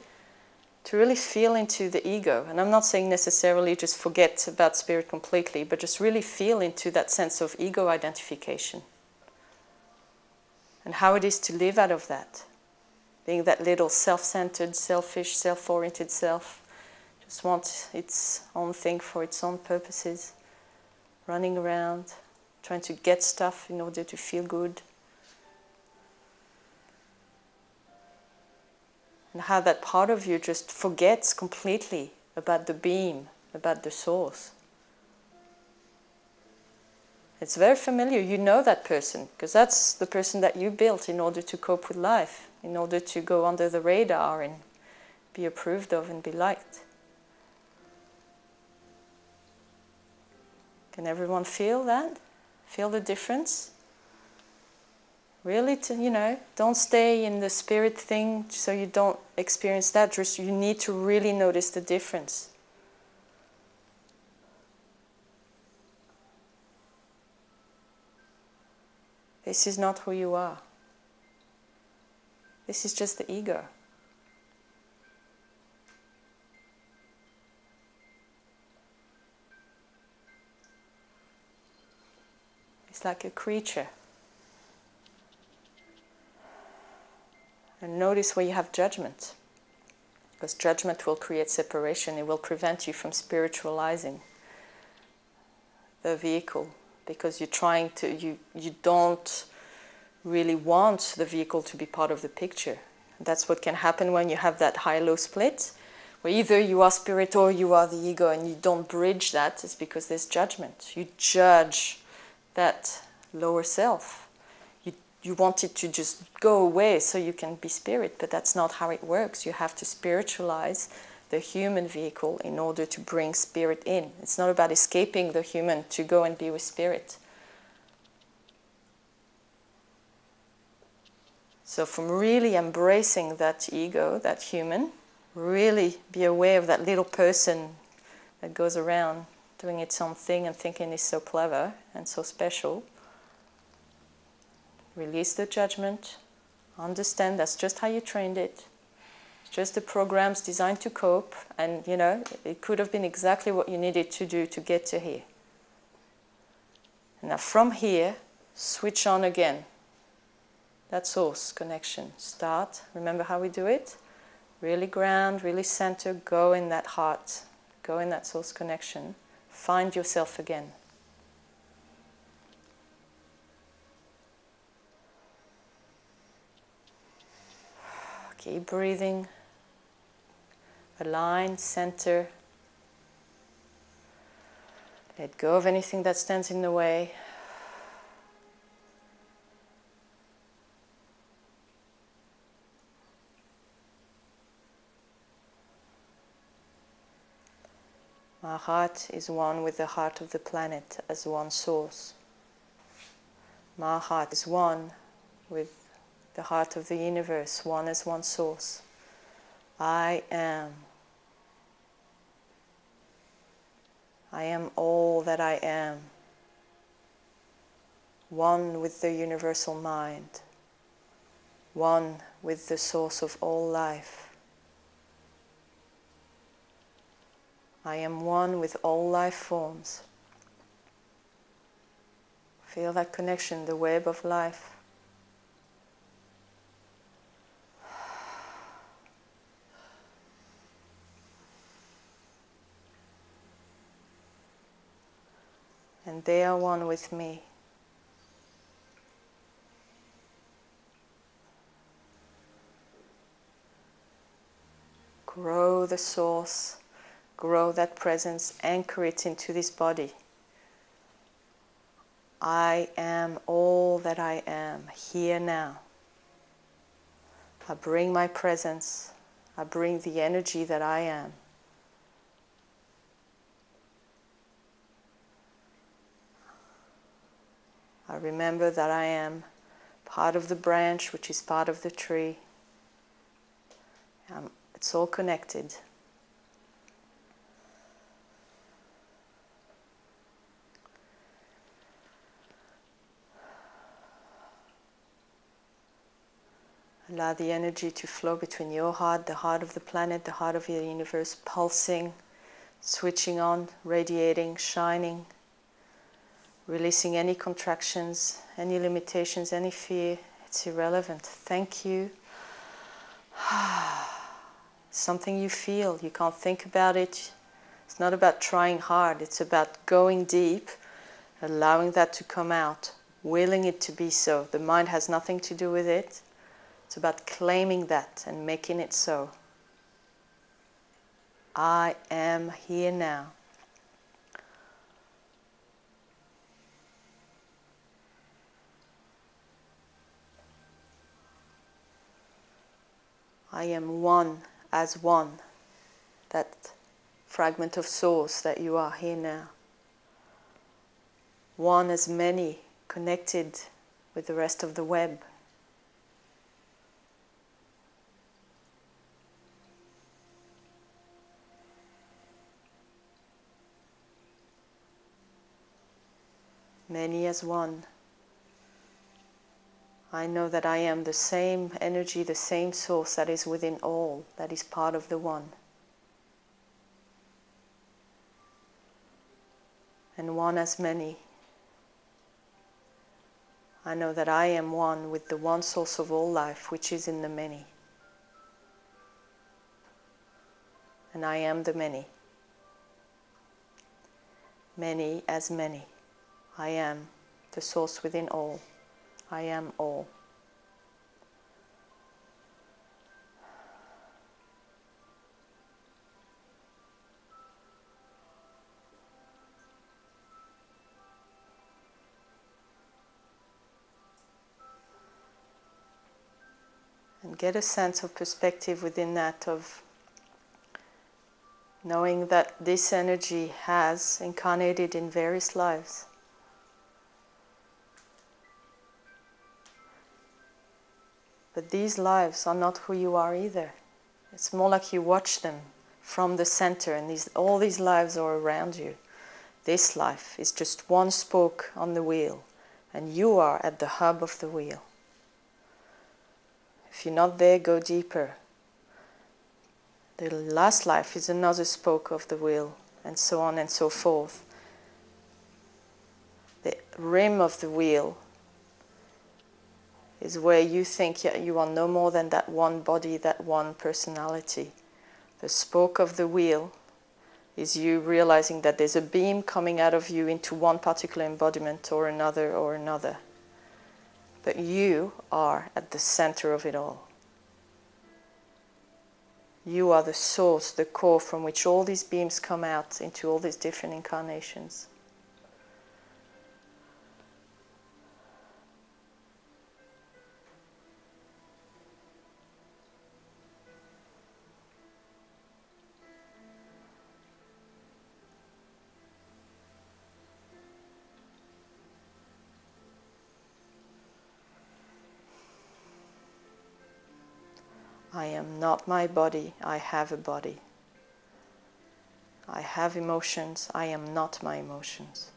to really feel into the ego. And I'm not saying necessarily just forget about spirit completely, but just really feel into that sense of ego identification and how it is to live out of that. Being that little self-centered, selfish, self-oriented self, just wants its own thing for its own purposes, running around, trying to get stuff in order to feel good. And how that part of you just forgets completely about the beam, about the source. It's very familiar. You know that person, because that's the person that you built in order to cope with life, in order to go under the radar and be approved of and be liked. Can everyone feel that? Feel the difference? Really, don't stay in the spirit thing so you don't experience that. Just you need to really notice the difference. This is not who you are. This is just the ego. It's like a creature. And notice where you have judgment. Because judgment will create separation. It will prevent you from spiritualizing the vehicle. Because you're trying to, you don't really want the vehicle to be part of the picture. That's what can happen when you have that high-low split, where either you are spirit or you are the ego, and you don't bridge that. It's because there's judgment. You judge that lower self. You want it to just go away so you can be spirit, but that's not how it works. You have to spiritualize the human vehicle in order to bring spirit in. It's not about escaping the human to go and be with spirit. So from really embracing that ego, that human, really be aware of that little person that goes around doing its own thing and thinking it's so clever and so special. Release the judgment. Understand that's just how you trained it. It's just the programs designed to cope, and it could have been exactly what you needed to do to get to here. And now from here, switch on again. That source connection. Start. Remember how we do it? Really ground, really center, go in that heart, go in that source connection. Find yourself again. Keep breathing. Align, center. Let go of anything that stands in the way. My heart is one with the heart of the planet as one source. My heart is one with the heart of the universe, one as one source. I am. I am all that I am. One with the universal mind. one with the source of all life. I am one with all life forms. Feel that connection, the web of life. And they are one with me. Grow the source, grow that presence, anchor it into this body. I am all that I am, here now. I bring my presence, I bring the energy that I am. I remember that I am part of the branch, which is part of the tree. It's all connected. Allow the energy to flow between your heart, the heart of the planet, the heart of the universe, pulsing, switching on, radiating, shining. Releasing any contractions, any limitations, any fear. It's irrelevant. Thank you. Something you feel. You can't think about it. It's not about trying hard. It's about going deep, allowing that to come out, willing it to be so. The mind has nothing to do with it. It's about claiming that and making it so. I am here now. I am one as one, that fragment of source that you are here now. One as many, connected with the rest of the web. Many as one. I know that I am the same energy, the same source that is within all, that is part of the one. And one as many. I know that I am one with the one source of all life, which is in the many. And I am the many. Many as many. I am the source within all. I am all. And get a sense of perspective within that, of knowing that this energy has incarnated in various lives. But these lives are not who you are either. It's more like you watch them from the center, and all these lives are around you. This life is just one spoke on the wheel, and you are at the hub of the wheel. If you're not there, go deeper. The last life is another spoke of the wheel, and so on and so forth. The rim of the wheel is where you think you are no more than that one body, that one personality. The spoke of the wheel is you realizing that there's a beam coming out of you into one particular embodiment or another or another. But you are at the center of it all. You are the source, the core from which all these beams come out into all these different incarnations. I am not my body, I have a body. I have emotions, I am not my emotions.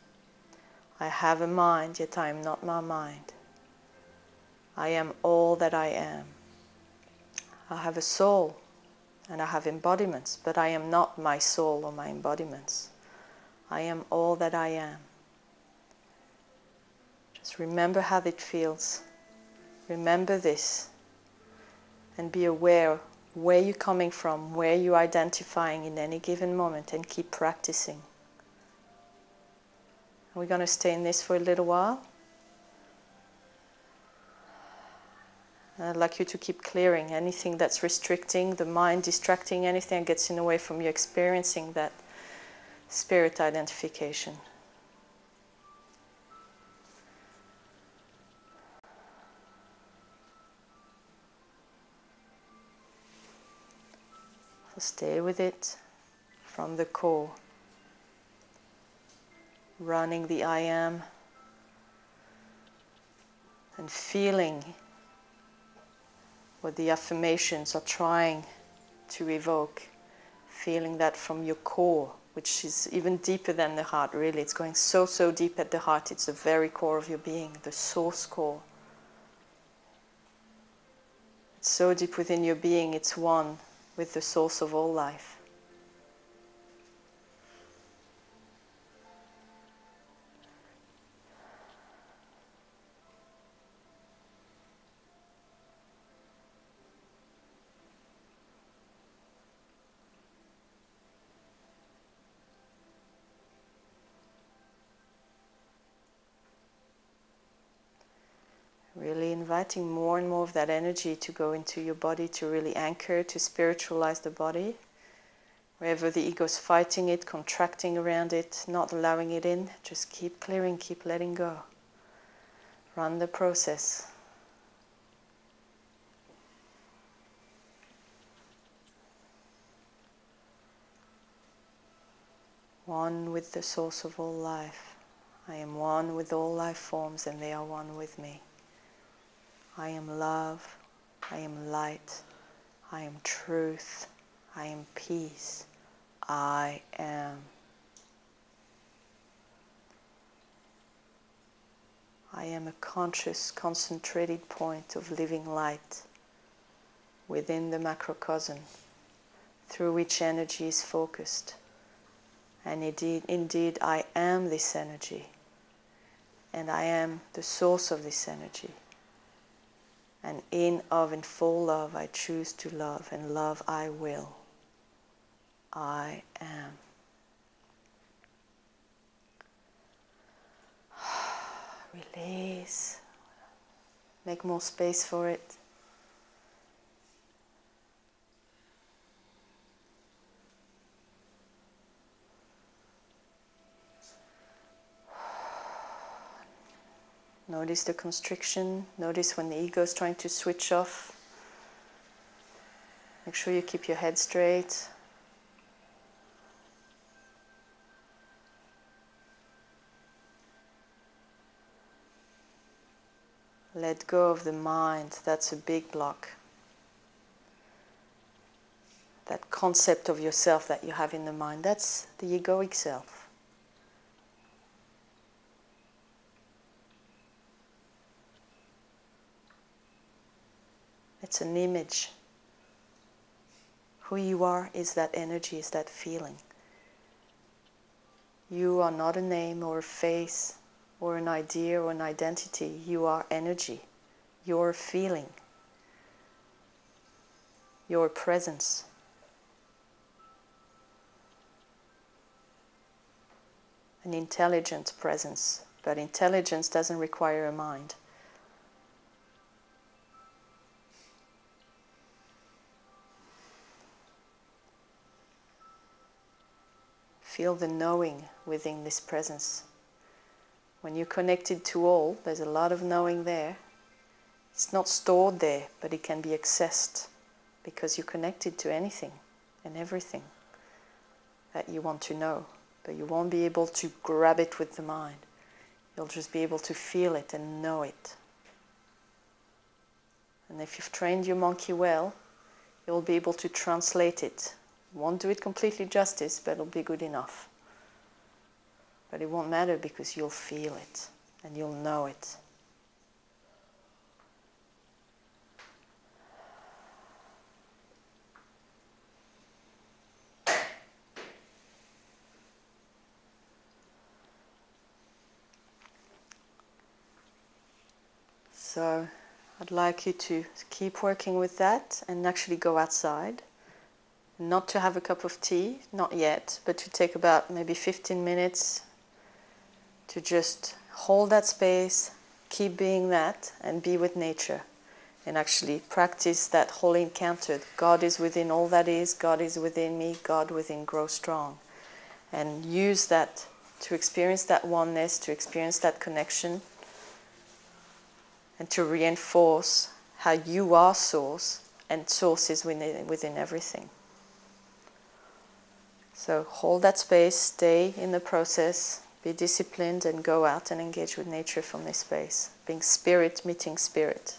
I have a mind, yet I am not my mind. I am all that I am. I have a soul and I have embodiments, but I am not my soul or my embodiments. I am all that I am. Just remember how it feels. Remember this and be aware where you're coming from, where you're identifying in any given moment, and keep practicing. We're going to stay in this for a little while. And I'd like you to keep clearing anything that's restricting the mind, distracting, anything that gets in the way from you experiencing that spirit identification. So stay with it from the core. Running the I am and feeling what the affirmations are trying to evoke. Feeling that from your core, which is even deeper than the heart, really. It's going so, so deep at the heart. It's the very core of your being, the source core. It's so deep within your being, it's one with the source of all life. Really inviting more and more of that energy to go into your body, to really anchor, to spiritualize the body. Wherever the ego's fighting it, contracting around it, not allowing it in, just keep clearing, keep letting go. Run the process. One with the source of all life. I am one with all life forms and they are one with me. I am love, I am light, I am truth, I am peace, I am. I am a conscious, concentrated point of living light within the macrocosm, through which energy is focused. And indeed, I am this energy, and I am the source of this energy. And in, of, and for love, I choose to love, and love I will. I am. Release. Make more space for it. Notice the constriction. Notice when the ego is trying to switch off. Make sure you keep your head straight. Let go of the mind. That's a big block. That concept of yourself that you have in the mind, that's the egoic self. It's an image. Who you are is that energy, is that feeling. You are not a name or a face or an idea or an identity. You are energy. You're a feeling. Your presence. An intelligent presence. But intelligence doesn't require a mind. Feel the knowing within this presence. When you're connected to all, there's a lot of knowing there. It's not stored there, but it can be accessed because you're connected to anything and everything that you want to know. But you won't be able to grab it with the mind. You'll just be able to feel it and know it. And if you've trained your monkey well, you'll be able to translate it. Won't do it completely justice, but it'll be good enough. But it won't matter because you'll feel it and you'll know it. So I'd like you to keep working with that and actually go outside. Not to have a cup of tea, not yet, but to take about maybe 15 minutes to just hold that space, keep being that, and be with nature. And actually practice that whole encounter. God is within all that is, God is within me, God within grow strong. And use that to experience that oneness, to experience that connection, and to reinforce how you are source, and source is within everything. So hold that space, stay in the process, be disciplined, and go out and engage with nature from this space, being spirit meeting spirit.